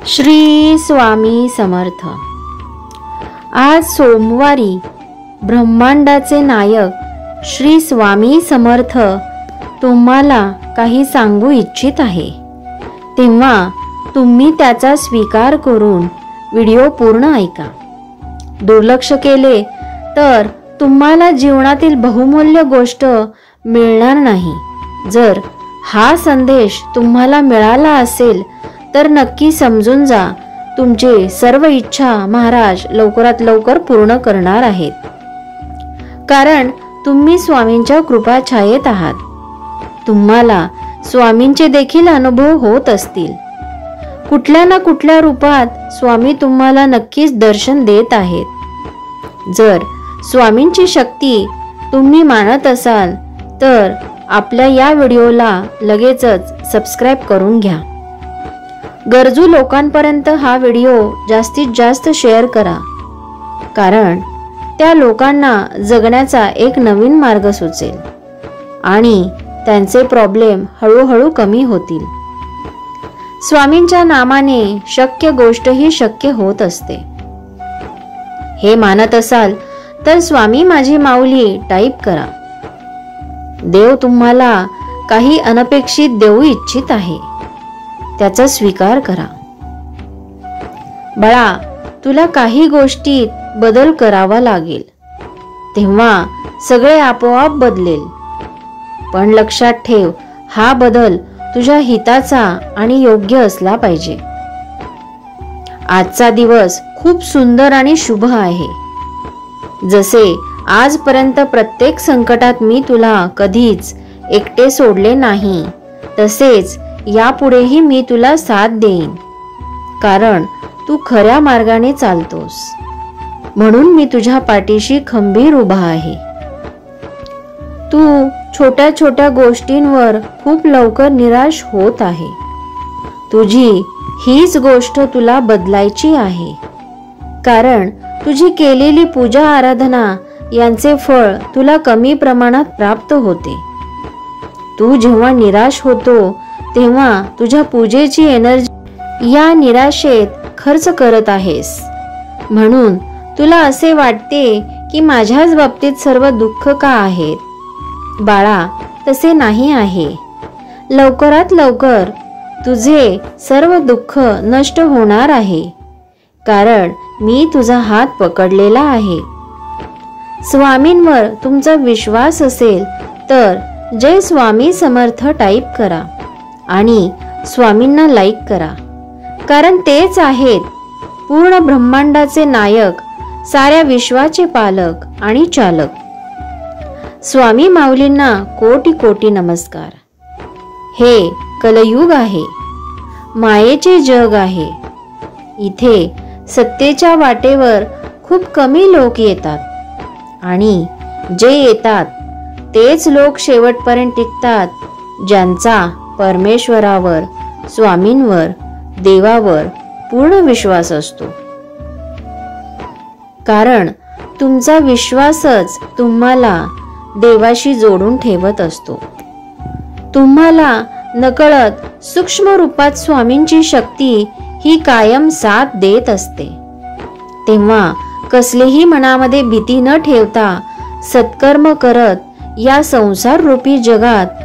श्री स्वामी समर्थ। आज सोमवारी ब्रह्मांडाचे नायक श्री स्वामी समर्थ तुम्हाला काही सांगू इच्छित आहे, तेव्हा तुम्ही त्याचा स्वीकार करून व्हिडिओ पूर्ण ऐका। दुर्लक्ष केले तर तुम्हाला जीवनातील बहुमूल्य गोष्ट मिळणार नाही। जर हा संदेश तुम्हाला मिळाला असेल तर नक्की समजून जा, तुमची सर्व इच्छा महाराज लवकरात लवकर पूर्ण करणार आहेत, कारण तुम्ही स्वामींच्या कृपा छायेत आहात। तुम्हाला स्वामींचे देखील अनुभव होत असतील। कुठल्या ना कुठल्या रूपात स्वामी तुम्हाला नक्कीच दर्शन देत आहेत। जर स्वामींची शक्ती तुम्ही मानत असाल तर आपल्या या व्हिडिओला लगेचच सबस्क्राइब करून घ्या। गरजू लोकांपर्यंत हा व्हिडिओ जास्तीत जास्त शेअर करा, कारण त्या लोकांना जगण्याचा एक नवीन मार्ग सुचेल आणि त्यांचे प्रॉब्लेम हळूहळू कमी होतील। स्वामींच्या नामाने शक्य गोष्टही शक्य होत असते। हे मानत असाल तर स्वामी माझी माऊली टाईप करा। देव तुम्हाला काही अनपेक्षित देऊ इच्छित आहे, त्याचा स्वीकार करा। बाळा, तुला काही गोष्टीत बदल करावा लागेल, तेव्हा सगळे आपोआप बदलेल। पण लक्षात ठेव, हा बदल तुझ्या हिताचा आणि योग्य असला पाहिजे। आजचा दिवस खूप सुंदर आणि शुभ आहे। जसे आजपर्यंत प्रत्येक संकटात मी तुला कधीच एकटे सोडले नाही, तसेच यापुढेही मी तुला साथ देईन, कारण तू खऱ्या मार्गाने चालतोस, म्हणून मी तुझ्या पाठीशी खंबीर उभा आहे। तू छोट्या छोट्या गोष्टींवर खूप लवकर निराश होत आहे। तुझी हीच गोष्ट तुला बदलायची आहे, कारण तुझी केलेली पूजा आराधना यांचे फळ तुला कमी प्रमाणात प्राप्त होते। तू जेव्हा निराश होतो तेव्हा तुझ्या पूजेची एनर्जी या निराशेत खर्च करत आहेस, म्हणून तुला असे वाटते की माझ्याच बाबतीत सर्व दुःख का आहेत। बाळा, तसे नाही आहे। लवकरात लवकर तुझे सर्व दुःख नष्ट होणार आहे, कारण मी तुझा हात पकडलेला आहे। स्वामींवर तुमचा विश्वास असेल तर जय स्वामी समर्थ टाईप करा आणि स्वामींना लाईक करा, कारण तेच आहेत पूर्ण ब्रह्मांडाचे नायक, साऱ्या विश्वाचे पालक आणि चालक। स्वामी माऊलींना कोटी कोटी नमस्कार। हे कलयुग आहे, मायेचे जग आहे। इथे सत्तेच्या वाटेवर खूप कमी लोक येतात आणि जे येतात तेच लोक शेवटपर्यंत टिकतात, ज्यांचा परमेश्वरावर, स्वामींवर, देवावर पूर्ण विश्वास असतो। कारण तुमचा विश्वासच तुम्हाला देवाशी जोडून ठेवत असतो। तुम्हाला नकळत सूक्ष्म रूपात स्वामींची शक्ती ही कायम साथ देत असते। तेव्हा कसलीही मनामध्ये भीती न ठेवता सत्कर्म करत या संसार रूपी जगात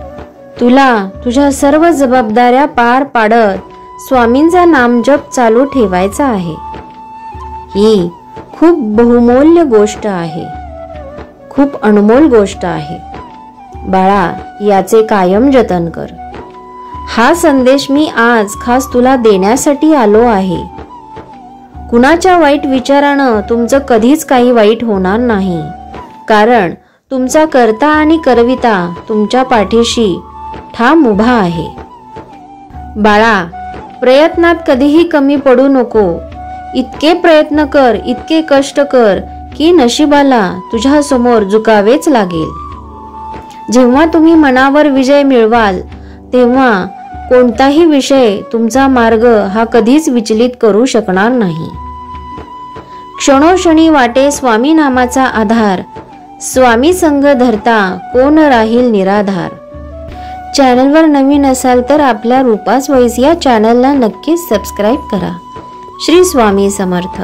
तुला तुझ्या सर्व जबाबदाऱ्या पार पाडत स्वामींचा नामजप चालू ठेवायचा आहे। ही खूप बहुमूल्य गोष्ट आहे, खूप अनमोल गोष्ट आहे। बाळा, याचे कायम जतन कर। हा संदेश मी आज खास तुला देण्यासाठी आलो आहे। कुणाच्या वाईट विचारानं तुमचं कधीच काही वाईट होणार नाही, कारण तुमचा कर्ता आणि करविता तुमच्या पाठीशी ठाम उभा आहे। बाळा, प्रयत्नात कधीही कमी पडू नको। इतके प्रयत्न कर, इतके कष्ट कर की नशिबाला तुझ्या समोर झुकावेच लागेल। जेव्हा तुम्ही मनावर विजय मिळवाल तेव्हा कोणताही विषय तुमचा मार्ग हा कधीच विचलित करू शकणार नाही। क्षणोक्षणी वाटे स्वामी नामाचा आधार, स्वामी संग धरता कोण राहील निराधार। चॅनलवर नवीन असाल तर आपल्या रूपास वॉइस या चॅनलला नक्कीच सबस्क्राईब करा. श्री स्वामी समर्थ.